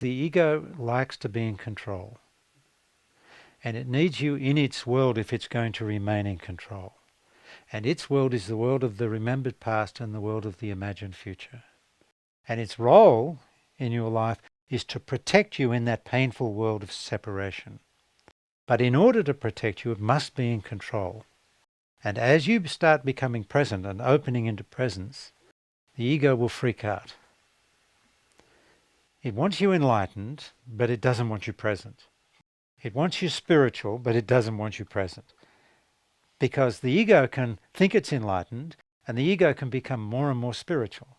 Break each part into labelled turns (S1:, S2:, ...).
S1: The ego likes to be in control, and it needs you in its world if it's going to remain in control. And its world is the world of the remembered past and the world of the imagined future. And its role in your life is to protect you in that painful world of separation. But in order to protect you, it must be in control. And as you start becoming present and opening into presence, the ego will freak out. It wants you enlightened, but it doesn't want you present. It wants you spiritual, but it doesn't want you present. Because the ego can think it's enlightened, and the ego can become more and more spiritual,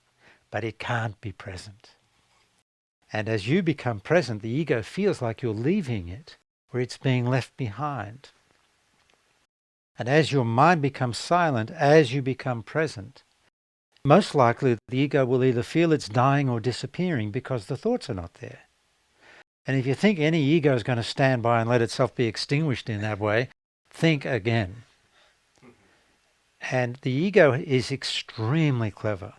S1: but it can't be present. And as you become present, the ego feels like you're leaving it, or it's being left behind. And as your mind becomes silent, as you become present, most likely the ego will either feel it's dying or disappearing because the thoughts are not there. And if you think any ego is going to stand by and let itself be extinguished in that way, think again. And the ego is extremely clever.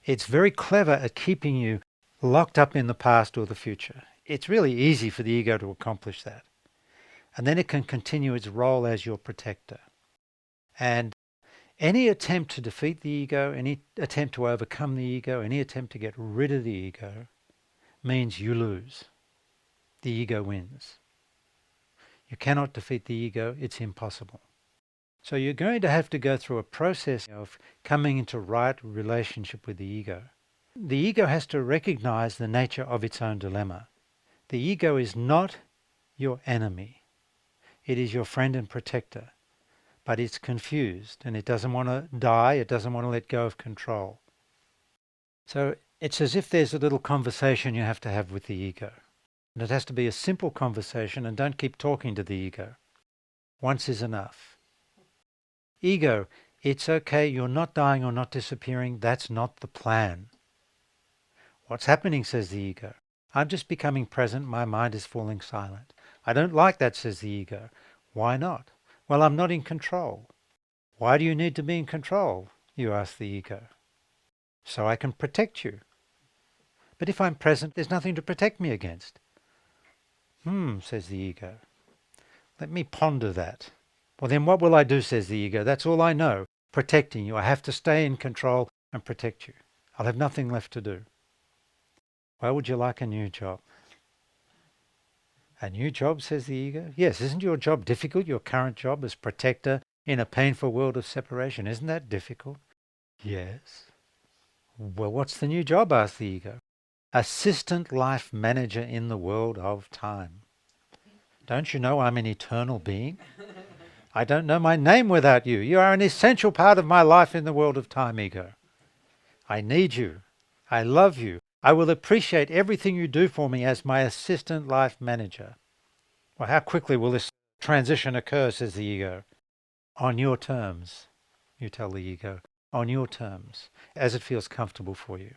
S1: It's very clever at keeping you locked up in the past or the future. It's really easy for the ego to accomplish that. And then it can continue its role as your protector. And any attempt to defeat the ego, any attempt to overcome the ego, any attempt to get rid of the ego means you lose. The ego wins. You cannot defeat the ego. It's impossible. So you're going to have to go through a process of coming into right relationship with the ego. The ego has to recognize the nature of its own dilemma. The ego is not your enemy. It is your friend and protector. But it's confused and it doesn't want to die. It doesn't want to let go of control. So it's as if there's a little conversation you have to have with the ego. And it has to be a simple conversation, and don't keep talking to the ego. Once is enough. Ego, it's okay, you're not dying or not disappearing. That's not the plan. What's happening, says the ego. I'm just becoming present. My mind is falling silent. I don't like that, says the ego. Why not? Well, I'm not in control. Why do you need to be in control? You ask the ego. So I can protect you. But if I'm present, there's nothing to protect me against. Says the ego. Let me ponder that. Well, then what will I do, says the ego. That's all I know, protecting you. I have to stay in control and protect you. I'll have nothing left to do. Well, would you like a new job? A new job, says the ego? Yes, isn't your job difficult, your current job as protector in a painful world of separation? Isn't that difficult? Yes. Well, what's the new job, asks the ego. Assistant life manager in the world of time. Don't you know I'm an eternal being? I don't know my name without you. You are an essential part of my life in the world of time, ego. I need you. I love you. I will appreciate everything you do for me as my assistant life manager. Well, how quickly will this transition occur, says the ego? On your terms, you tell the ego. On your terms, as it feels comfortable for you.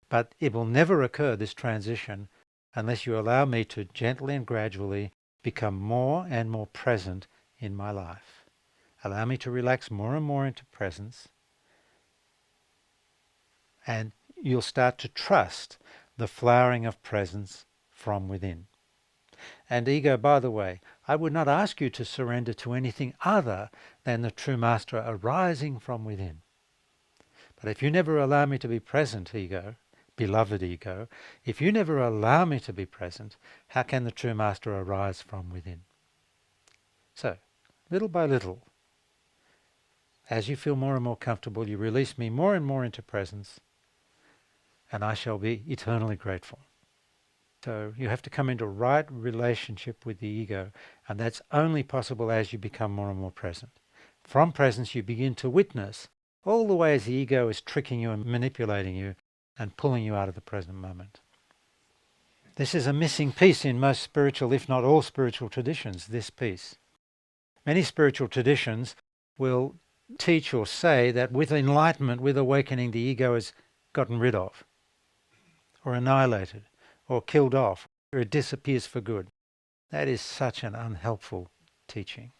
S1: But it will never occur, this transition, unless you allow me to gently and gradually become more and more present in my life. Allow me to relax more and more into presence, and you'll start to trust the flowering of presence from within. And ego, by the way, I would not ask you to surrender to anything other than the true master arising from within. But if you never allow me to be present, ego, beloved ego, if you never allow me to be present, how can the true master arise from within? So, little by little, as you feel more and more comfortable, you release me more and more into presence, and I shall be eternally grateful. So you have to come into right relationship with the ego, and that's only possible as you become more and more present. From presence you begin to witness all the ways the ego is tricking you and manipulating you and pulling you out of the present moment. This is a missing piece in most spiritual, if not all spiritual traditions, this piece. Many spiritual traditions will teach or say that with enlightenment, with awakening, the ego is gotten rid of, or annihilated, or killed off, or it disappears for good. That is such an unhelpful teaching.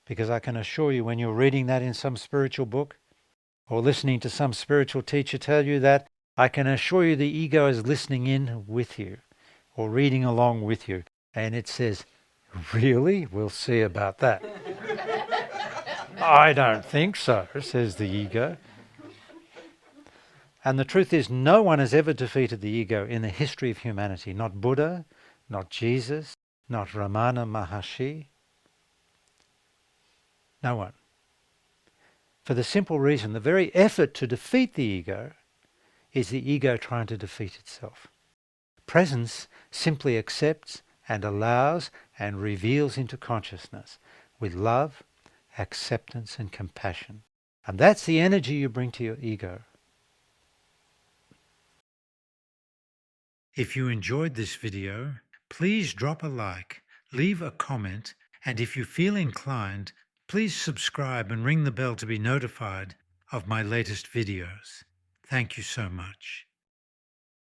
S1: Because I can assure you, when you're reading that in some spiritual book, or listening to some spiritual teacher tell you that, I can assure you the ego is listening in with you or reading along with you. And it says, really? We'll see about that. I don't think so, says the ego. And the truth is, no one has ever defeated the ego in the history of humanity. Not Buddha, not Jesus, not Ramana Maharshi. No one. For the simple reason, the very effort to defeat the ego is the ego trying to defeat itself. Presence simply accepts and allows and reveals into consciousness with love, acceptance and compassion. And that's the energy you bring to your ego. If you enjoyed this video, please drop a like, leave a comment, and if you feel inclined, please subscribe and ring the bell to be notified of my latest videos. Thank you so much.